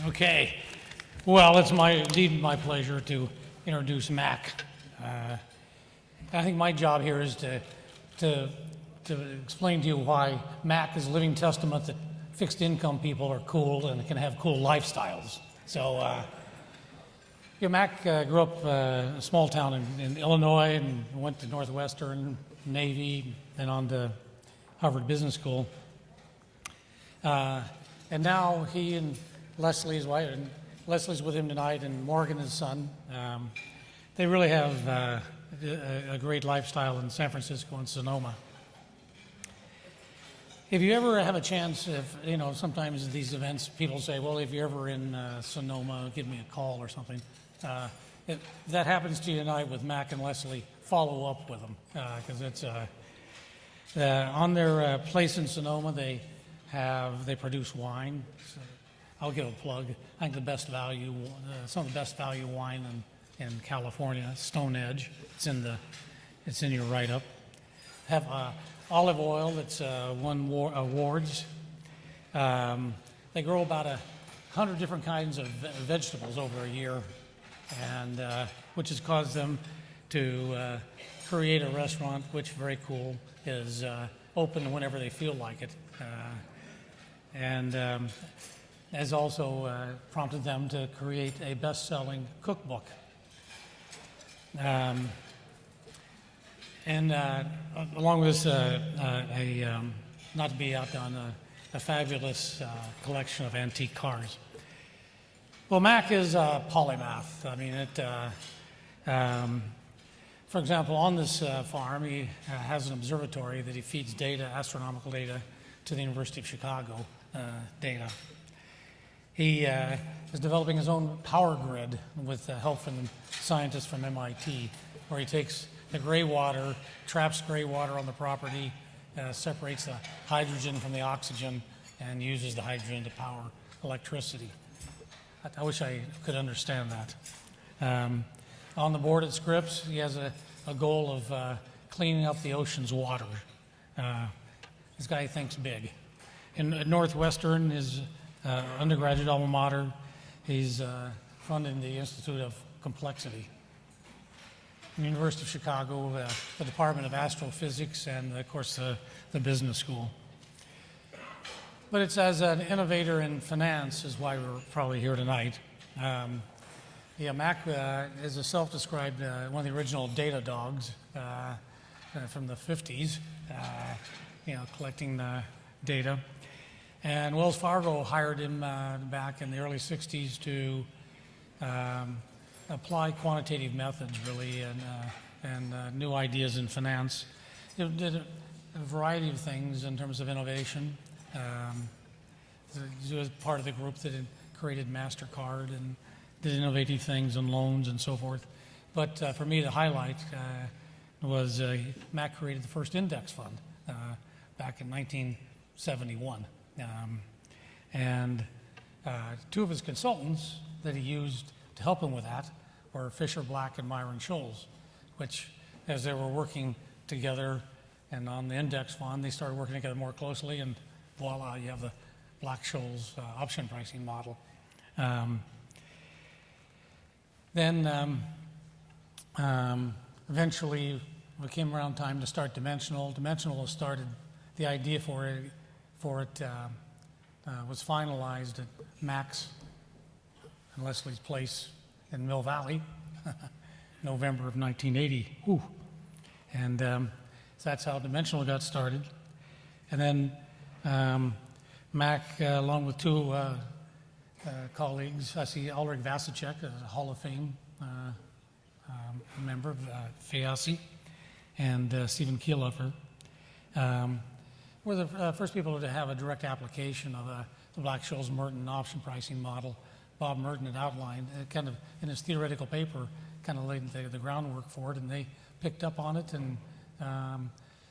Okay. Well, it's indeed my pleasure to introduce Mac. I think my job here is to explain to you why Mac is a living testament that fixed income people are cool and can have cool lifestyles. So, Mac grew up in a small town in Illinois and went to Northwestern, Navy, and on to Harvard Business School. And now he and Leslie, his wife, and Leslie's with him tonight, and Morgan, his son, they really have a great lifestyle in San Francisco and Sonoma. If you ever have a chance, sometimes at these events, people say, well, if you're ever in Sonoma, give me a call or something. If that happens to you tonight with Mac and Leslie, follow up with them, because it's on their place in Sonoma, they produce wine. So I'll give a plug. I think some of the best value wine in California, Stone Edge. It's in your write-up. Have olive oil that's won awards. They grow about 100 different kinds of vegetables over a year, and which has caused them to create a restaurant, which, very cool, is open whenever they feel like it. And has also prompted them to create a best-selling cookbook. And along with this, not to be outdone, a fabulous collection of antique cars. Well, Mac is a polymath. I mean, for example, on this farm, he has an observatory that he feeds data, astronomical data, to the University of Chicago data. He is developing his own power grid with help from scientists from MIT, where he takes the gray water, traps gray water on the property, separates the hydrogen from the oxygen, and uses the hydrogen to power electricity. I wish I could understand that. On the board at Scripps, he has a goal of cleaning up the ocean's water. This guy thinks big. In Northwestern, his undergraduate alma mater, he's funding the Institute of Complexity. In the University of Chicago, the Department of Astrophysics, and of course the business school. But it's as an innovator in finance is why we're probably here tonight. Mac is a self-described one of the original data dogs from the 50s, collecting data. And Wells Fargo hired him back in the early 60s to apply quantitative methods, really, and new ideas in finance. It did a variety of things in terms of innovation. He was part of the group that had created MasterCard and did innovative things in loans and so forth. But for me, the highlight was Mac created the first index fund back in 1971. And two of his consultants that he used to help him with that were Fisher Black and Myron Scholes, which, as they were working together and on the index fund, they started working together more closely, and voila, you have the Black-Scholes option pricing model. Then eventually it came around time to start Dimensional. Dimensional was started, the idea for it was finalized at Mac's and Leslie's place in Mill Valley, November of 1980. Whew. And so that's how Dimensional got started. And then Mac, along with two colleagues, I see Ulrich Vasicek, a Hall of Fame member of FEASI, and Stephen Kielhofer, were the first people to have a direct application of the Black-Scholes-Merton option pricing model. Bob Merton had outlined, kind of in his theoretical paper, kind of laid the groundwork for it, and they picked up on it and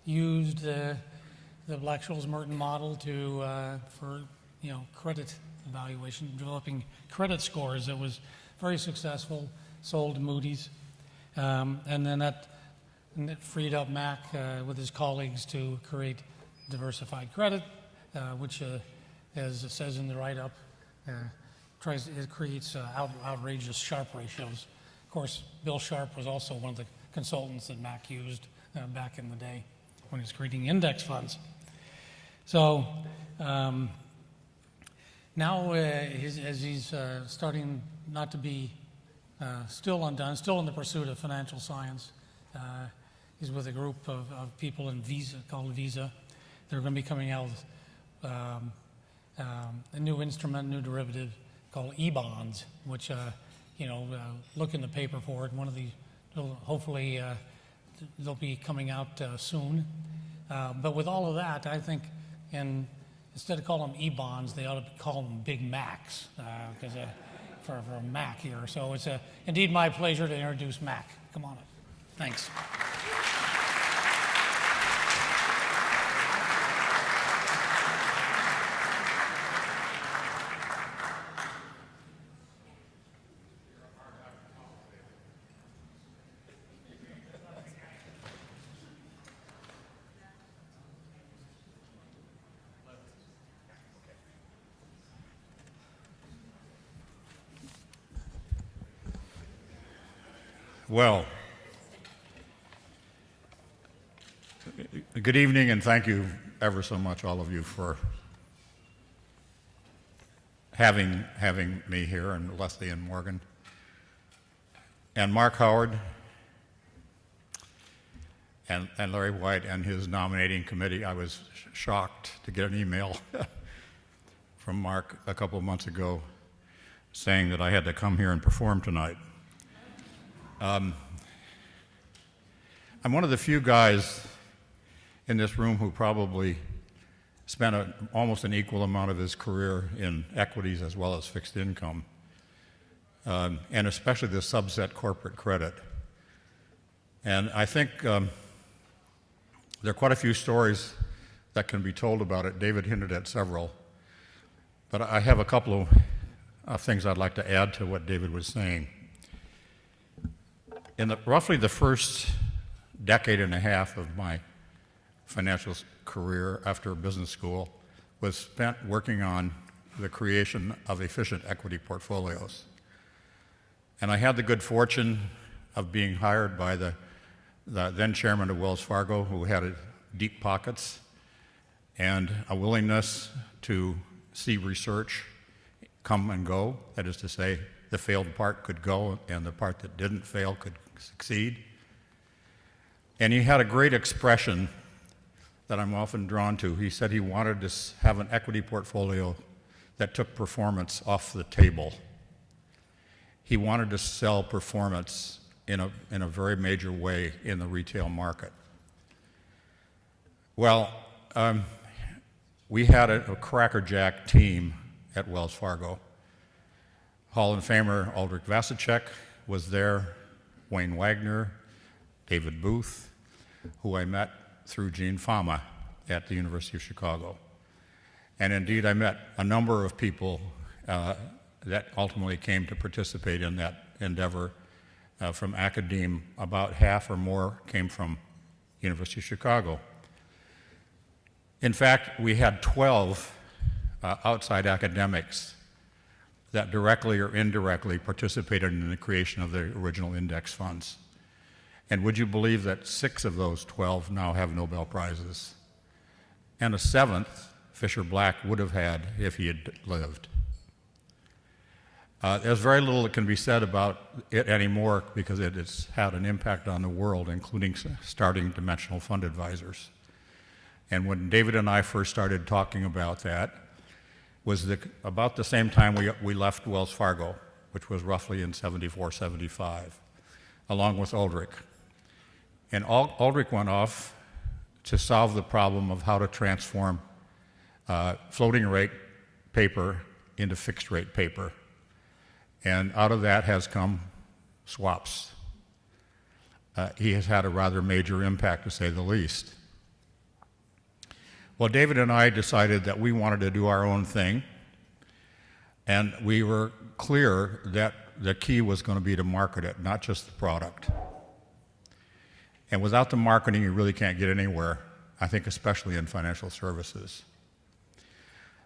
used the Black-Scholes-Merton model for credit evaluation, developing credit scores that was very successful, sold to Moody's, and then that freed up Mac with his colleagues to create diversified credit, which, as it says in the write-up, it creates outrageous Sharpe ratios. Of course, Bill Sharpe was also one of the consultants that Mac used back in the day when he was creating index funds. So now, as he's starting not to be still undone, still in the pursuit of financial science, he's with a group of people in Visa, called Visa. They're going to be coming out with a new instrument, new derivative called E-bonds, which, look in the paper for it. One of these, hopefully, they'll be coming out soon. But with all of that, I think, instead of calling them E-bonds, they ought to call them Big Macs, because for Mac here. So it's indeed my pleasure to introduce Mac. Come on up. Thanks. Well, good evening, and thank you ever so much, all of you, for having me here, and Leslie and Morgan. And Mark Howard and Larry White and his nominating committee. I was shocked to get an email from Mark a couple of months ago saying that I had to come here and perform tonight. I'm one of the few guys in this room who probably spent almost an equal amount of his career in equities as well as fixed income, and especially the subset corporate credit. And I think there are quite a few stories that can be told about it. David hinted at several, but I have a couple of things I'd like to add to what David was saying. In roughly the first decade and a half of my financial career after business school was spent working on the creation of efficient equity portfolios. And I had the good fortune of being hired by the then chairman of Wells Fargo, who had deep pockets and a willingness to see research come and go. That is to say, the failed part could go and the part that didn't fail could succeed. And he had a great expression that I'm often drawn to. He said he wanted to have an equity portfolio that took performance off the table. He wanted to sell performance in a very major way in the retail market. Well, we had a crackerjack team at Wells Fargo. Hall of Famer Aldrich Vasicek was there, Wayne Wagner, David Booth, who I met through Gene Fama at the University of Chicago. And indeed, I met a number of people that ultimately came to participate in that endeavor from academe. About half or more came from University of Chicago. In fact, we had 12 outside academics that directly or indirectly participated in the creation of the original index funds. And would you believe that 6 of those 12 now have Nobel Prizes? And a 7th, Fisher Black, would have had if he had lived. There's very little that can be said about it anymore because it has had an impact on the world, including starting dimensional fund advisors. And when David and I first started talking about that, was about the same time we left Wells Fargo, which was roughly in 74, 75, along with Aldrich. And Aldrich went off to solve the problem of how to transform floating rate paper into fixed rate paper. And out of that has come swaps. He has had a rather major impact, to say the least. Well, David and I decided that we wanted to do our own thing, and we were clear that the key was going to be to market it, not just the product. And without the marketing, you really can't get anywhere, I think especially in financial services.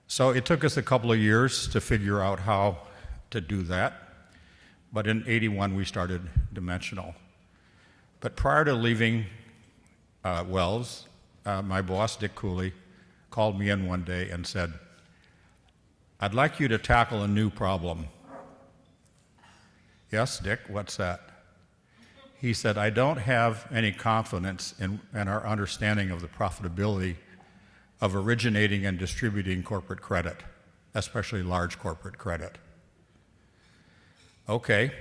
So it took us a couple of years to figure out how to do that. But in '81, we started dimensional. But prior to leaving Wells, my boss, Dick Cooley, called me in one day and said, "I'd like you to tackle a new problem." "Yes, Dick, what's that?" He said, "I don't have any confidence in our understanding of the profitability of originating and distributing corporate credit, especially large corporate credit." Okay,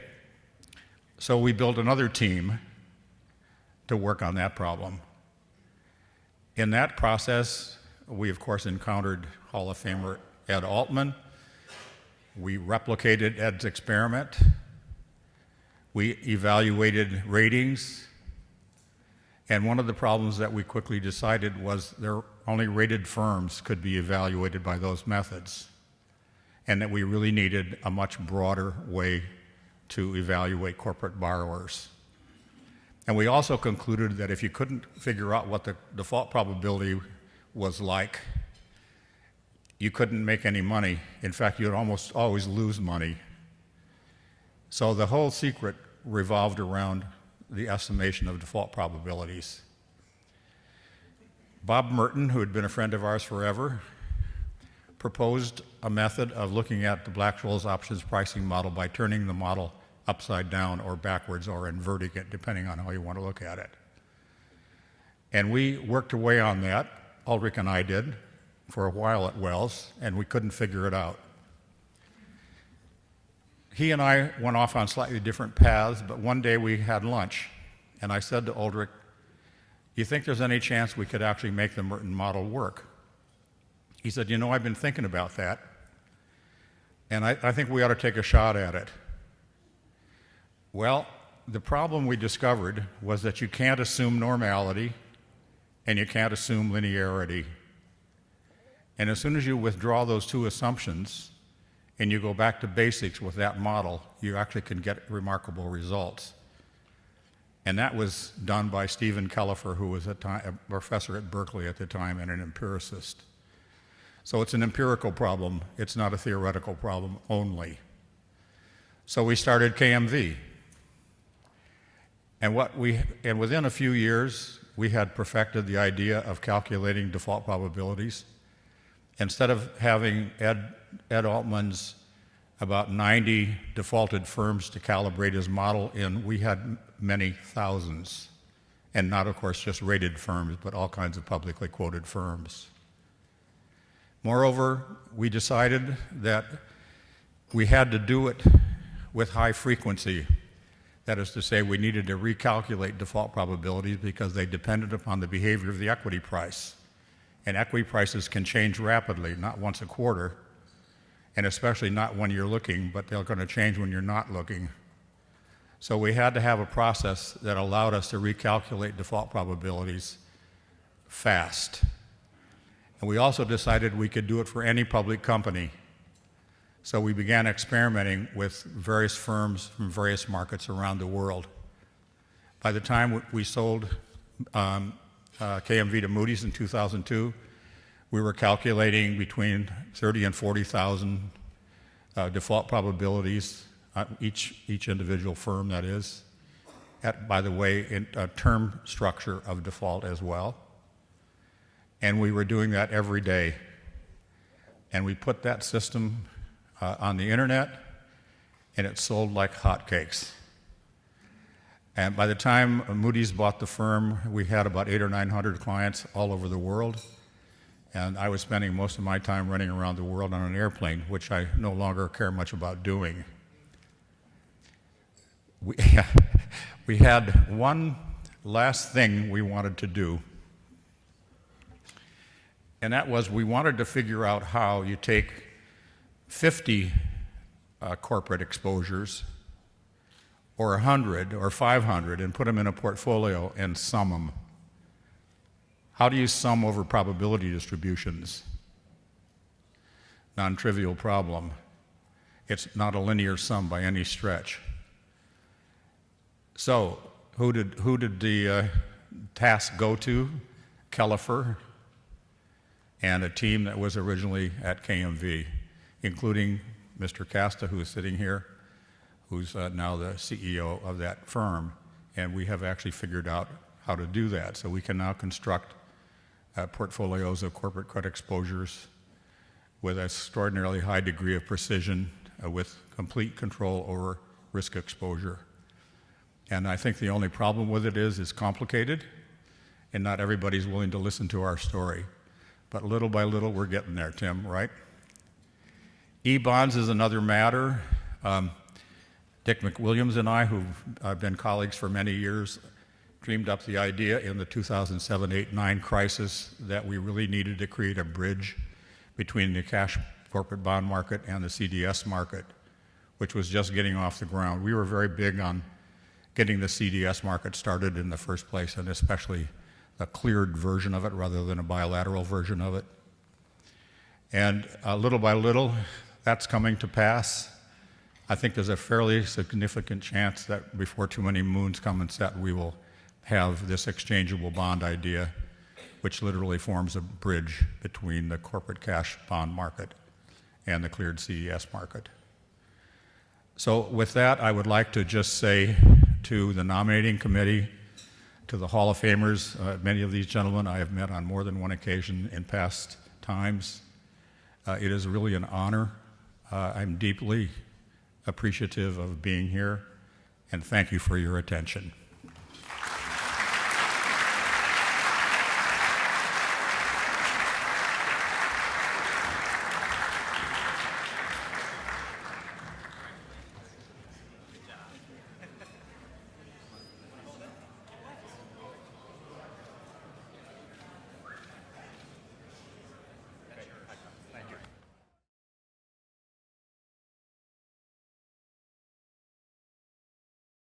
so we built another team to work on that problem. In that process, we of course encountered Hall of Famer Ed Altman. We replicated Ed's experiment. We evaluated ratings. And one of the problems that we quickly decided was only rated firms could be evaluated by those methods, and that we really needed a much broader way to evaluate corporate borrowers. And we also concluded that if you couldn't figure out what the default probability was like, you couldn't make any money. In fact, you'd almost always lose money. So the whole secret revolved around the estimation of default probabilities. Bob Merton, who had been a friend of ours forever, proposed a method of looking at the Black-Scholes options pricing model by turning the model upside down or backwards or inverting it, depending on how you want to look at it. And we worked away on that, Ulrich and I did, for a while at Wells, and we couldn't figure it out. He and I went off on slightly different paths, but one day we had lunch, and I said to Ulrich, "Do you think there's any chance we could actually make the Merton model work?" He said, "You know, I've been thinking about that, and I think we ought to take a shot at it." Well, the problem we discovered was that you can't assume normality and you can't assume linearity. And as soon as you withdraw those two assumptions and you go back to basics with that model, you actually can get remarkable results. And that was done by Stephen Kellefer, who was a professor at Berkeley at the time and an empiricist. So it's an empirical problem. It's not a theoretical problem only. So we started KMV. And within a few years, we had perfected the idea of calculating default probabilities. Instead of having Ed Altman's about 90 defaulted firms to calibrate his model in, we had many thousands. And not, of course, just rated firms, but all kinds of publicly quoted firms. Moreover, we decided that we had to do it with high frequency. That is to say, we needed to recalculate default probabilities because they depended upon the behavior of the equity price. And equity prices can change rapidly, not once a quarter, and especially not when you're looking, but they're going to change when you're not looking. So we had to have a process that allowed us to recalculate default probabilities fast. And we also decided we could do it for any public company. So we began experimenting with various firms from various markets around the world. By the time we sold KMV to Moody's in 2002, we were calculating between 30 and 40,000 default probabilities, each individual firm, that is, by the way, in a term structure of default as well. And we were doing that every day. And we put that system on the internet, and it sold like hotcakes. And by the time Moody's bought the firm, we had about 800 or 900 clients all over the world. And I was spending most of my time running around the world on an airplane, which I no longer care much about doing. We had one last thing we wanted to do, and that was we wanted to figure out how you take 50 corporate exposures, or 100 or 500, and put them in a portfolio and sum them. How do you sum over probability distributions? Non-trivial problem. It's not a linear sum by any stretch. So, who did the task go to? Kellefer and a team that was originally at KMV, including Mr. Casta, who is sitting here, who's now the CEO of that firm, and we have actually figured out how to do that. So we can now construct portfolios of corporate credit exposures with an extraordinarily high degree of precision, with complete control over risk exposure. And I think the only problem with it is it's complicated, and not everybody's willing to listen to our story. But little by little, we're getting there, Tim, right? E-bonds is another matter. Dick McWilliams and I, who've been colleagues for many years, dreamed up the idea in the 2007-8-9 crisis that we really needed to create a bridge between the cash corporate bond market and the CDS market, which was just getting off the ground. We were very big on getting the CDS market started in the first place, and especially a cleared version of it rather than a bilateral version of it. And little by little, that's coming to pass. I think there's a fairly significant chance that before too many moons come and set, we will have this exchangeable bond idea, which literally forms a bridge between the corporate cash bond market and the cleared CDS market. So with that, I would like to just say to the nominating committee, to the Hall of Famers, many of these gentlemen I have met on more than one occasion in past times. It is really an honor. I'm deeply appreciative of being here, and thank you for your attention.